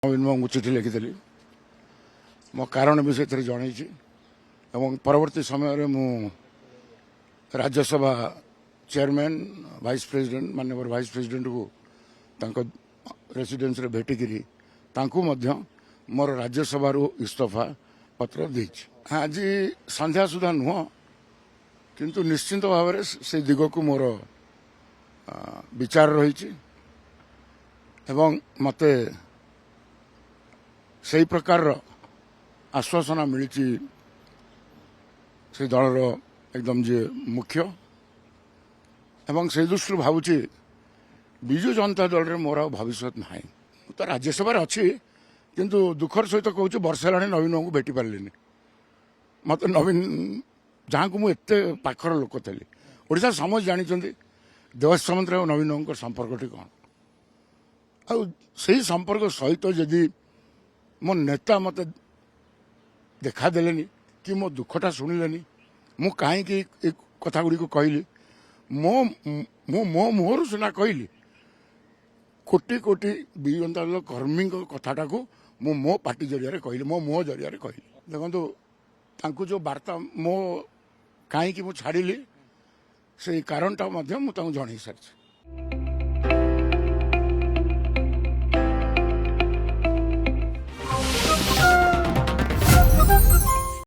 नवीन बाबू चिठी लिखिदेली मो कारण भी से जनई परवर्ती समय मु राज्यसभा चेयरमैन वाइस प्रेसिडेंट माननीय वाइस प्रेसिडेंट को रेसिडेंस रे भेटिकी मोर राज्यसभा इस्तीफा पत्र देछि। आज संध्या सुधा नुह किंतु निश्चिंत भाव से दिग को मोर विचार रही मते से प्रकार आश्वासना मिली से दलर एकदम जे मुख्य एवं से दृष्टि भावुची विजु जनता दल रे मोर भविष्य ना तो राज्यसभा अच्छी किंतु दुखर सहित कहूँ वर्ष है नवीन को भेटी पार्लिनी मत नवीन जहाँ को मुझे पाखर लोक थी ओडिशा समझ जानते देवाशिष सामंतराय और नवीन को संपर्कटी कौन आई संपर्क सहित जदि मो नेता मत देखादेलेनी कि मो दुखटा शुणिलेनी मु कहीं कथा गुड़ी कहली मो मो मो मुहर सीना कहली कोटी कोटी विजु जनता दल कर्मी कथाटा को मो पार्टी जरिया कहली मो मुह जरिया कहली देखो जो वार्ता मो कहीं मु छाड़ी से कारणटा जन सारी।